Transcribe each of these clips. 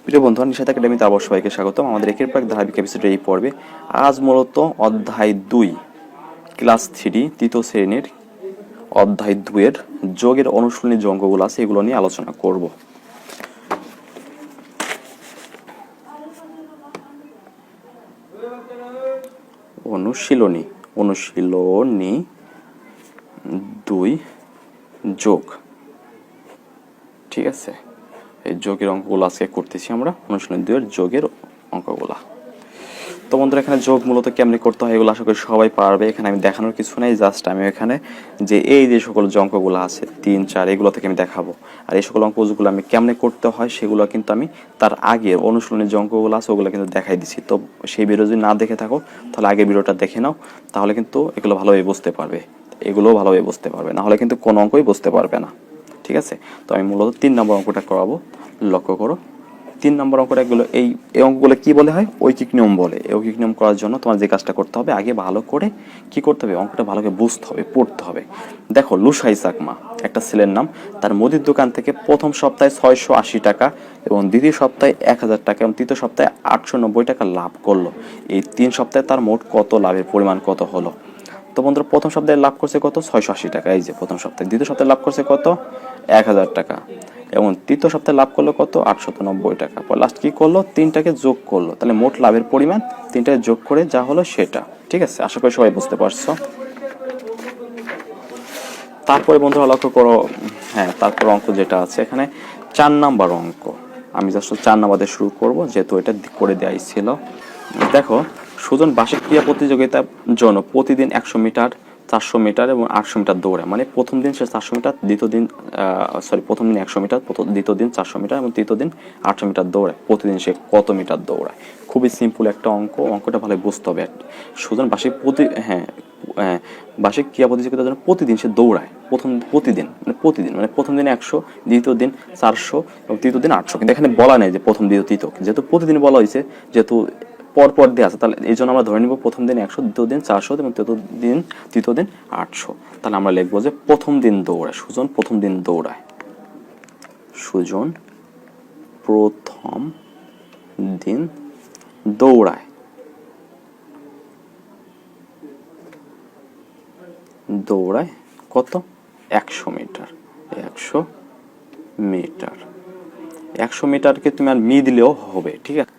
প্রিয় বন্ধু, নিশাত একাডেমিতে আবার সবাইকে স্বাগতম। আমাদের একের পর এক ধারাবাহিক এপিসোডে এই পর্বে আজ মূলত অধ্যায় 2 ক্লাস 3 তৃতীয় শ্রেণীর অধ্যায় 2 এর যোগের অনুশীলনী যে অঙ্কগুলো আছে এগুলো নিয়ে আলোচনা করব। অনুশীলনী 2 যোগ, ঠিক আছে। এই যোগের অঙ্কগুলো আজকে করতেছি আমরা, অনুশীলনী 2 এর যোগের অঙ্কগুলা। তো বন্ধুরা, এখানে যোগ মূলত কেমনি করতে হয় এগুলো আশা করি সবাই পারবে। এখানে আমি দেখানোর কিছু নেই, জাস্ট আমি এখানে যে এই যে সকল যে অঙ্কগুলো আছে 3, 4 এগুলো থেকে আমি দেখাবো। আর এই সকল অঙ্কগুলো আমি কেমনে করতে হয় সেগুলো কিন্তু আমি তার আগের অনুশীলনের যে অঙ্কগুলো আছে ওগুলো কিন্তু দেখাই দিচ্ছি। তো সেই ভিডিও যদি না দেখে থাকো তাহলে আগের ভিডিওটা দেখে নাও, তাহলে কিন্তু এগুলো ভালোভাবে বুঝতে পারবে, এগুলোও ভালোভাবে বুঝতে পারবে, না হলে কিন্তু কোনো অঙ্কই বুঝতে পারবে না, ঠিক আছে। তো আমি মূলত 3 নম্বর অঙ্কটা করাবো। লক্ষ্য করো 3 নম্বর অঙ্কটা এগুলো এই অঙ্কগুলো কি বলে হয়, ঐকিক নিয়ম বলে। ঐকিক নিয়ম করার জন্য তোমার যে কাজটা করতে হবে, আগে ভালো করে কি করতে হবে, অঙ্কটা ভালো করে বুঝতে হবে, পড়তে হবে। দেখো, লুসাই চাকমা একটা ছেলের নাম, তার মুদির দোকান থেকে প্রথম সপ্তাহে 680 টাকা এবং দ্বিতীয় সপ্তাহে 1000 টাকা এবং তৃতীয় সপ্তাহে 890 টাকা লাভ করলো। এই 3 সপ্তাহে তার মোট কত লাভের পরিমাণ কত হলো? তো বন্ধুরা, প্রথম সপ্তাহে লাভ করছে কত? 680 টাকা, এই যে প্রথম সপ্তাহে। দ্বিতীয় সপ্তাহে লাভ করছে কত? 1000 টাকা এবং তৃতীয় সপ্তাহে লাভ করলো কত? 890 টাকা। পর লাস্ট কি করলো? 3টাকে যোগ করলো, তাহলে মোট লাভের পরিমাণ 3টাকে যোগ করে যা হলো সেটা, ঠিক আছে। আশা করি সবাই বুঝতে পারছো। তারপরে বন্ধুরা লক্ষ্য করো, হ্যাঁ, তারপর অঙ্ক যেটা আছে এখানে 4 নাম্বার অঙ্ক। আমি জাস্ট 4 নাম্বার দিয়ে শুরু করবো, যেহেতু এটা করে দেওয়াই ছিল। দেখো, সুজন বার্ষিক ক্রীড়া প্রতিযোগিতার জন্য প্রতিদিন 100 মিটার, 400 মিটার এবং 800 মিটার দৌড়ায়। মানে প্রথম দিন সে 400 মিটার, দ্বিতীয় দিন প্রথম দিন 100 মিটার, দ্বিতীয় দিন 400 মিটার এবং তৃতীয় দিন 800 মিটার দৌড়ায়। প্রতিদিন সে কত মিটার দৌড়ায়? খুবই সিম্পল একটা অঙ্ক, অঙ্কটা ভালো বুঝতে হবে। সুজন বার্ষিক বার্ষিক ক্রীড়া প্রতিযোগিতার জন্য প্রতিদিন সে দৌড়ায়। প্রতিদিন মানে প্রথম দিনে 100, দ্বিতীয় দিন 400 এবং তৃতীয় দিন 800। কিন্তু এখানে বলা নেই যে প্রথম, দ্বিতীয়, তৃতীয়, যেহেতু প্রতিদিন বলা হয়েছে, যেহেতু পরপর দিয়ে আছে, তাহলে এই জন্য আমরা ধরে নিব প্রথম দিন 100, দ্বিতীয় দিন 400 এবং তৃতীয় দিন 800। তাহলে আমরা লিখবো যে প্রথম দিন দৌড়ায়, সুজন প্রথম দিন দৌড়ায়, সুজন প্রথম দিন দৌড়ায় কত? 100 মিটার। 100 মিটার, 100 মিটারকে তুমি আর মি দিলেও হবে, ঠিক আছে।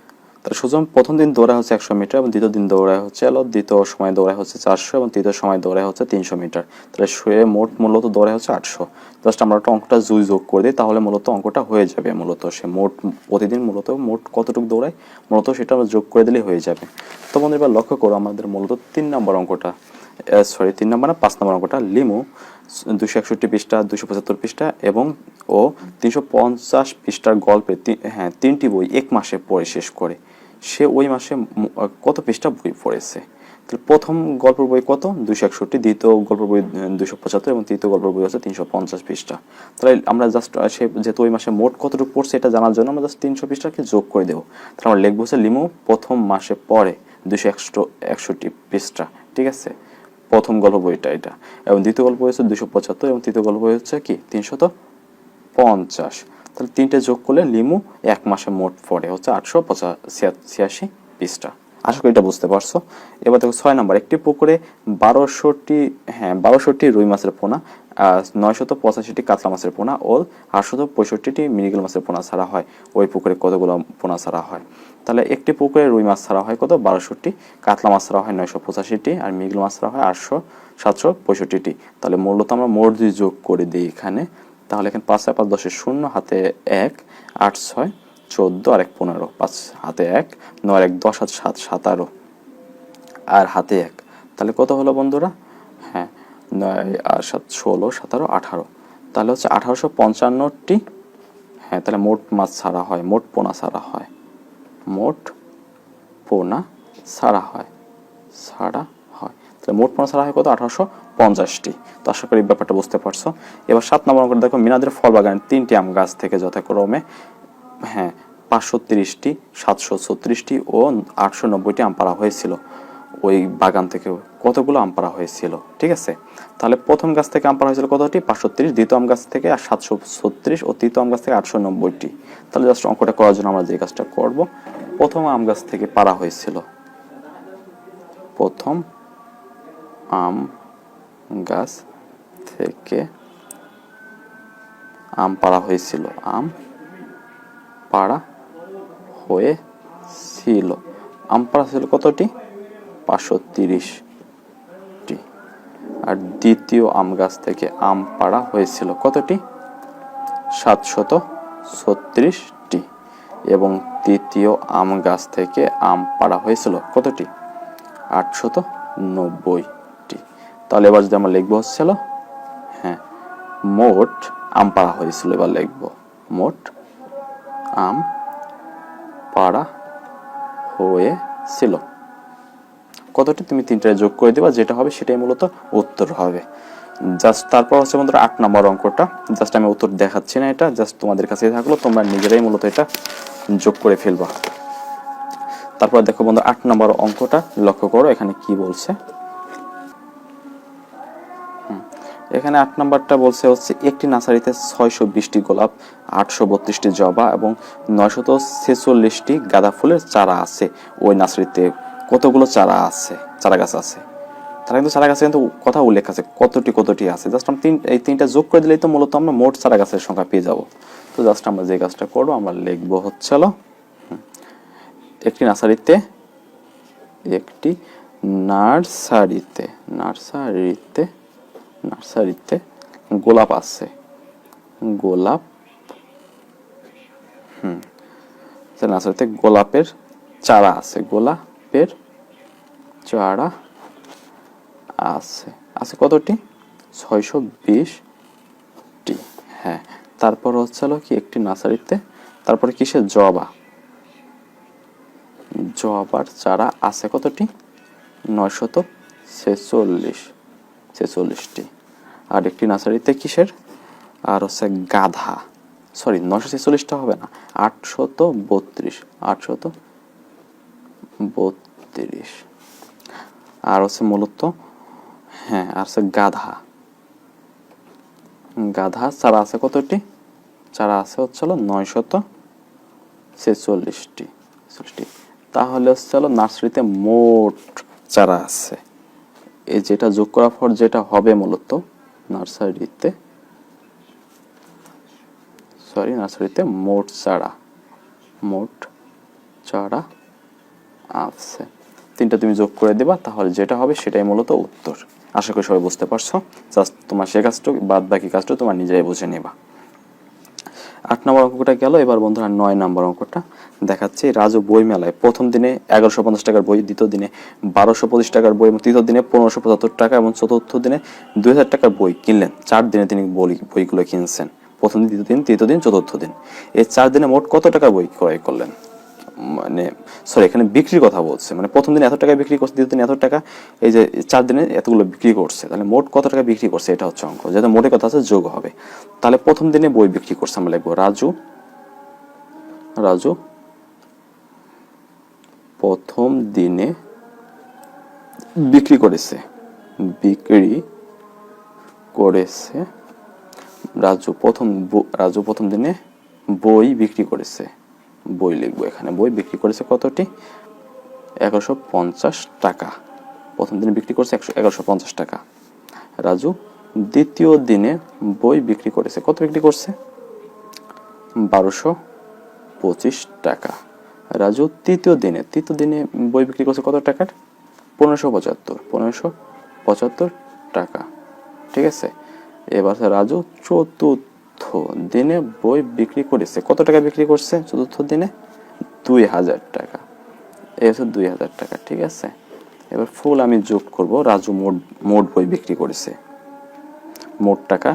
তাহলে সুজন প্রথম দিন দৌড়ায় হচ্ছে 100 মিটার এবং দ্বিতীয় দিন দৌড়ায় হচ্ছে দ্বিতীয় সময় দৌড়ায় হচ্ছে 400 এবং তৃতীয় সময় দৌড়ায় হচ্ছে 300 মিটার। তাহলে সে মোট মূলত দৌড়ায় হচ্ছে 800। জাস্ট আমরা অঙ্কটা যোগ করে দিই, তাহলে মূলত অঙ্কটা হয়ে যাবে। মূলত সে প্রতিদিন মোট কতটুকু দৌড়ায়, মূলত সেটা আমরা যোগ করে দিলেই হয়ে যাবে। তো বন্ধু, এবার লক্ষ্য করো আমাদের মূলত 3 নম্বর অঙ্কটা, 3 নম্বর না 5 নম্বর অঙ্কটা। লিমু 261 পৃষ্ঠা, 275 পৃষ্ঠা এবং 350 পৃষ্ঠার গল্পে 3টি বই 1 মাসে পড়ে শেষ করে। সে ওই মাসে কত পৃষ্ঠা বই পড়েছে? তাহলে প্রথম গল্পের বই কত? 261, দ্বিতীয় গল্পের বই 275 এবং তৃতীয় গল্পের বই হচ্ছে 350 পৃষ্ঠা। তাহলে আমরা জাস্ট সে যেহেতু ওই মাসে মোট কতটুকু পড়ছে এটা জানার জন্য আমরা জাস্ট 300 পৃষ্ঠাকে যোগ করে দেবো। তাহলে আমরা লিখবো হচ্ছে লিমু প্রথম মাসে পড়ে 261 পৃষ্ঠা, ঠিক আছে। প্রথম গল্প বইটা এটা, এবং দ্বিতীয় গল্প হচ্ছে 275 এবং তৃতীয় গল্প বই হচ্ছে কি 350। তাহলে 3টে যোগ করলে লিমু 1 মাসে মোট পড়ে হচ্ছে 886 পৃষ্ঠা। আশা করি এটা বুঝতে পারছো। এবার দেখো 6 নম্বর, একটি পুকুরে 1200টি রুই মাছের পোনা, 985টি কাতলা মাছের পোনা ও 865টি মৃগেল মাছের পোনা ছাড়া হয়। ওই পুকুরে কতগুলো পোনা ছাড়া হয়? তাহলে একটি পুকুরে রুই মাছ ছাড়া হয় কত? 1200টি, কাতলা মাছ ছাড়া হয় 985টি আর মৃগেল মাছ ছাড়া হয় 765টি। তাহলে মূলত আমরা মোট যদি যোগ করে দিই এখানে, তাহলে এখানে 5 5 10 0, হাতে 1, 8 6 14 আর 1 15, 5 হাতে 1, 9 1 10 7 17 আর হাতে 1, তাহলে কত হলো বন্ধুরা? 9 আর 7 16 17 18, তাহলে হচ্ছে 1855টি। তাহলে মোট মাছ ছাড়া হয়, মোট পোনা ছাড়া হয়, তাহলে মোট পোনা ছাড়া হয় কত? 1850টি। তো আশা করি ব্যাপারটা বুঝতে পারছো। এবার 7 নম্বর অঙ্কটা দেখো, মিনাদের ফল বাগানে 3টি আম গাছ থেকে যথাক্রমে 530টি, 736টি ও 890টি আম পাড়া হয়েছিল। ওই বাগান থেকে কতগুলো আম পাড়া হয়েছিল, ঠিক আছে। তাহলে প্রথম গাছ থেকে আম পাড়া হয়েছিল কতটি? 530, দ্বিতীয় আম গাছ থেকে 736 ও তৃতীয় আম গাছ থেকে 890টি। তাহলে জাস্ট অঙ্কটা করার জন্য আমরা যে কাজটা করব, প্রথম আম গাছ থেকে পাড়া হয়েছিল, প্রথম আম গাছ থেকে আম পাড়া হয়েছিল, আম পাড়া হয়েছিল, আম পাড়া ছিল কতটি? 530টি। আর দ্বিতীয় আম গাছ থেকে আম পাড়া হয়েছিল কতটি? 736টি। এবং তৃতীয় আম গাছ থেকে আম পাড়া হয়েছিল কতটি? 890টি। তাহলে এবার যদি আমরা লিখবো হচ্ছিল, হ্যাঁ, মোট আম পাড়া হয়েছিল। এবার লিখবো মোট আম পাড়া হয়েছিল কতটি? তুমি 3টায় যোগ করে দিবা, যেটা হবে সেটাই মূলত উত্তর হবে। জাস্ট তারপর হচ্ছে বন্ধুরা 8 নম্বর অঙ্কটা, জাস্ট আমি উত্তর দেখাচ্ছি না, এটা জাস্ট তোমাদের কাছে থাকলো, তোমরা নিজেরাই মূলত এটা যোগ করে ফেলবা। তারপর দেখো বন্ধু 8 নম্বর অঙ্কটা লক্ষ্য করো, এখানে কি বলছে। এখানে 8 নাম্বারটা বলছে হচ্ছে একটি নার্সারিতে 620টি গোলাপ, 832টি জবা এবং 946টি গাঁদা ফুলের চারা আছে। ওই নার্সারিতে কতগুলো চারা আছে, চারা গাছ আছে? তারা কিন্তু চারা গাছে কিন্তু কথা উল্লেখ আছে কতটি কতটি আছে। জাস্ট আমরা এই 3টা যোগ করে দিলেই তো মূলত আমরা মোট চারা গাছের সংখ্যা পেয়ে যাব। তো জাস্ট আমরা যে কাজটা করবো, আমরা লিখবো হচ্ছে একটি নার্সারিতে, একটি নার্সারিতে নার্সারিতে নার্সারিতে গোলাপ আছে, গোলাপ, নার্সারিতে গোলাপের চারা আছে, গোলাপের চারা আছে, আছে কতটি? 620টি। হ্যাঁ, তারপর হচ্ছে কি একটি নার্সারিতে, তারপরে কিসের? জবা, জবার চারা আছে কতটি? 946টি। আর একটি নার্সারিতে কিসের? আর হচ্ছে গাধা, সরি 946টা হবে না, 832। আর হচ্ছে মূলত, হ্যাঁ, আর হচ্ছে গাধা, গাধা চারা আছে কতটি? চারা আছে হচ্ছে 946টি। তাহলে হচ্ছে নার্সারিতে মোট চারা আছে, এই যেটা যোগ করার পর যেটা হবে মূলত নার্সারিতে মোট চারা আছে। 3টা তুমি যোগ করে দিবা, তাহলে যেটা হবে সেটাই মূলত উত্তর। আশা করি সবাই বুঝতে পারছো। জাস্ট তোমার সে কাজটা, বাদ বাকি কাজটা তোমার নিজেই বুঝে নিবা। 8 নম্বর অঙ্কটা গেল। এবার বন্ধুরা 9 নম্বর অঙ্কটা দেখাচ্ছি। রাজু বই মেলায় প্রথম দিনে 1150 টাকার বই, দ্বিতীয় দিনে 1225 টাকার বই, তৃতীয় দিনে 1575 টাকা এবং চতুর্থ দিনে 2000 টাকার বই কিনলেন। 4 দিনে তিনি বইগুলো কিনছেন, প্রথম দিন, দ্বিতীয় দিন, তৃতীয় দিন, চতুর্থ দিন। এই 4 দিনে মোট কত টাকা বই ক্রয় করলেন? মানে সরি, এখানে বিক্রির কথা বলছে, মানে প্রথম দিনে এত টাকা বিক্রি করছে, দ্বিতীয় দিনে এত টাকা, এই যে 4 দিনে এতগুলো বিক্রি করছে, তাহলে মোট কত টাকা বিক্রি করছে, এটা হচ্ছে অঙ্ক। যেহেতু মোটের কথা আছে যোগ হবে, তাহলে প্রথম দিনে বই বিক্রি করছে, আমরা লিখবো রাজু প্রথম দিনে বিক্রি করেছে, রাজু প্রথম দিনে বই বিক্রি করেছে, বই লিখবো এখানে, বই বিক্রি করেছে কতটি? 1150 টাকা। প্রথম দিনে বিক্রি করছে 1150 টাকা। রাজু দ্বিতীয় দিনে বই বিক্রি করেছে, কত বিক্রি করছে? 1225 টাকা। রাজু তৃতীয় দিনে বই বিক্রি করছে কত টাকার? 1575 টাকা, ঠিক আছে। এবার রাজু চতুর্থ দিনে বই বিক্রি করেছে, কত টাকা বিক্রি করছে চতুর্থ দিনে? 2000 টাকা। এই হচ্ছে 2000 টাকা, ঠিক আছে। এবার ফুল আমি যোগ করব, রাজু মোট বই বিক্রি করেছে, মোট টাকা,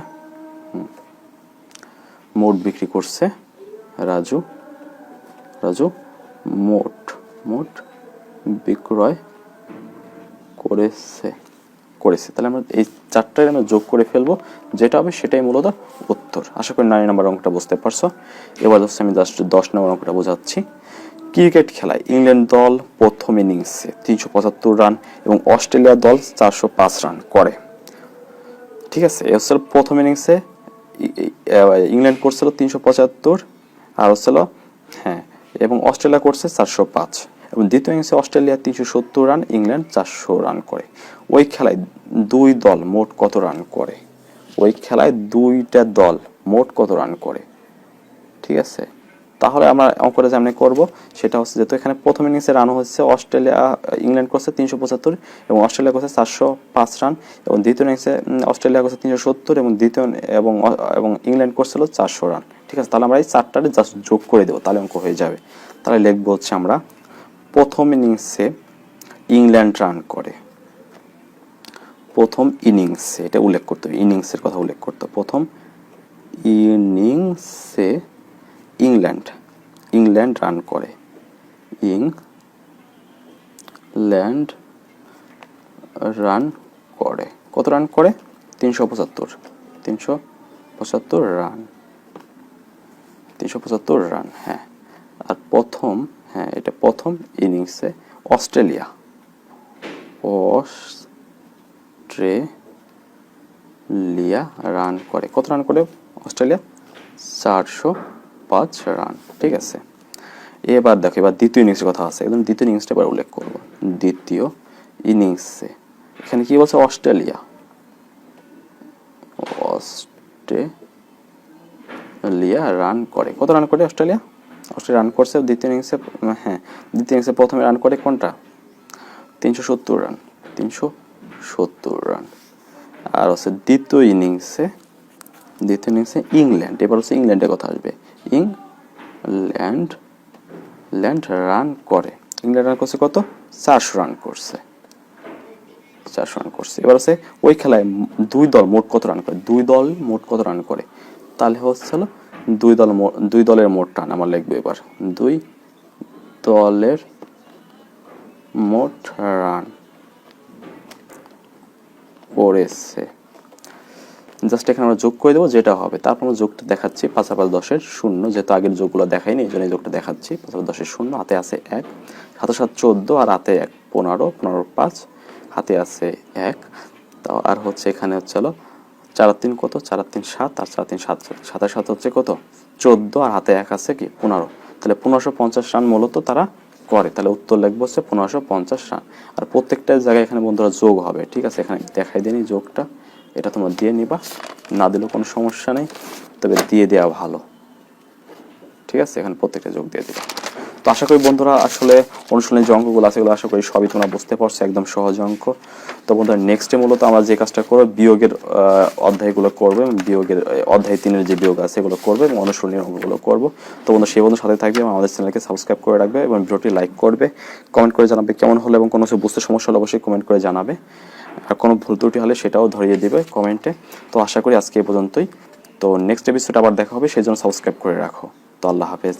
মোট বিক্রি করছে রাজু মোট বিক্রয় করেছে। তাহলে আমরা এই 4টায় আমরা যোগ করে ফেলবো, যেটা হবে সেটাই মূলত উত্তর। আশা করি 9 নম্বর অঙ্কটা বুঝতে পারছো। এবার হচ্ছে আমি জাস্ট 10 নম্বর অঙ্কটা বোঝাচ্ছি। ক্রিকেট খেলায় ইংল্যান্ড দল প্রথম ইনিংসে 375 রান এবং অস্ট্রেলিয়া দল 405 রান করে। ঠিক আছে, এ হচ্ছে প্রথম ইনিংসে ইংল্যান্ড করছিল 375 আর হচ্ছিল হ্যাঁ এবং অস্ট্রেলিয়া করছে 405 এবং দ্বিতীয় ইনিংসে অস্ট্রেলিয়া 370 রান, ইংল্যান্ড 400 রান করে। ওই খেলায় দুই দল মোট কত রান করে? ওই খেলায় দুইটা দল মোট কত রান করে? ঠিক আছে, তাহলে আমরা অঙ্কটা যেমন করব সেটা হচ্ছে যেহেতু এখানে প্রথম ইনিংসে রান হচ্ছে ইংল্যান্ড করছে 375 এবং অস্ট্রেলিয়া করছে 405 রান এবং দ্বিতীয় ইনিংসে অস্ট্রেলিয়া করছে 370 এবং এবং ইংল্যান্ড করছিল 400 রান। ঠিক আছে, তাহলে আমরা এই চারটারে জাস্ট যোগ করে দেবো, তাহলে অঙ্ক হয়ে যাবে। তাহলে লিখবো হচ্ছে আমরা প্রথম ইনিংসে ইংল্যান্ড রান করে, প্রথম ইনিংসে এটা উল্লেখ করতে হবে, ইনিংসের কথা উল্লেখ করতে হবে। প্রথম ইনিংসে ইংল্যান্ড রান করে, ইংল্যান্ড রান করে কত রান করে? 375 রান, 375 রান। হ্যাঁ, আর এটা প্রথম ইনিংসে অস্ট্রেলিয়া রান করে কত রান করে? Australia 405 run. ঠিক আছে, এবার দেখো এবার দ্বিতীয় ইনিংসের কথা আছে, একদম দ্বিতীয় ইনিংসটা এবার উল্লেখ করব। দ্বিতীয় ইনিংসে এখানে কি বলছে? অস্ট্রেলিয়া রান করে কত রান করে? অস্ট্রেলিয়া রান করছে দ্বিতীয় ইনিংসে, হ্যাঁ দ্বিতীয় ইনিংসে প্রথমে রান করে কোনটা? 370 রান, 370 রান। আর হচ্ছে দ্বিতীয় ইনিংসে ইংল্যান্ড, এবার হচ্ছে ইংল্যান্ডের কথা আসবে, ইংল্যান্ড রান করে, ইংল্যান্ড রান করছে কত? 400 রান করছে, 400 রান করছে। এবার হচ্ছে ওই খেলায় দুই দল মোট কত রান করে? দুই দল মোট কত রান করে? তাহলে হচ্ছিল দুই দলের মোট রান আমার লিখবো এবার, দুই দলের মোট রান করেছে। জাস্ট এখানে আমরা যোগ করে দেবো যেটা হবে, তারপর আমরা যোগটা দেখাচ্ছি 5 আর 5 10 0, যেহেতু আগের যোগগুলো দেখাইনি এই জন্য এই যোগটা দেখাচ্ছি। 5 আর 10 0, হাতে আছে 1, 7 7 14 আর হাতে 1 15, 15 5, হাতে আছে 1। তাও আর হচ্ছে এখানে হচ্ছে 4 আর 3 কত? 4 আর 3 7 আর 4 আর 3 7, 7 আর 7 হচ্ছে কত? 14 আর হাতে 1 আছে কি 15, তাহলে 1550 রান মূলত তারা করে। তাহলে উত্তর লিখবো হচ্ছে 1550 রান। আর প্রত্যেকটা জায়গায় এখানে বন্ধুরা যোগ হবে। ঠিক আছে, এখানে দেখাই দিইনি যোগটা, এটা তোমরা দিয়ে নিবা, না দিলেও কোনো সমস্যা নেই, তবে দিয়ে দেওয়া ভালো। ঠিক আছে, এখানে প্রত্যেকটা যোগ দিয়ে দিবা। তো আশা করি বন্ধুরা আসলে অনুশীলনের যে অঙ্কগুলো আছে এগুলো আশা করি সবই তোমরা বুঝতে পারছো, একদম সহজ অঙ্ক। তো বন্ধুরা নেক্সটে মূলত আমরা যে কাজটা করবো বিয়োগের অধ্যায়গুলো করবো এবং বিয়োগের অধ্যায় 3-এর যে বিয়োগ আছে এগুলো করবো এবং অনুশীলনের অঙ্কগুলো করবো। তো বন্ধু সেই বন্ধুর সাথে থাকবে এবং আমাদের চ্যানেলকে সাবস্ক্রাইব করে রাখবে এবং ভিডিওটি লাইক করবে, কমেন্ট করে জানাবে কেমন হলো এবং কোনো কিছু বুঝতে সমস্যা হলে অবশ্যই কমেন্ট করে জানাবে, আর কোনো ভুল ত্রুটি হলে সেটাও ধরিয়ে দিবে কমেন্টে। তো আশা করি আজকে এই পর্যন্তই। তো নেক্সট এপিসোড আবার দেখা হবে, সেই জন্য সাবস্ক্রাইব করে রাখো। তো আল্লাহ হাফেজ।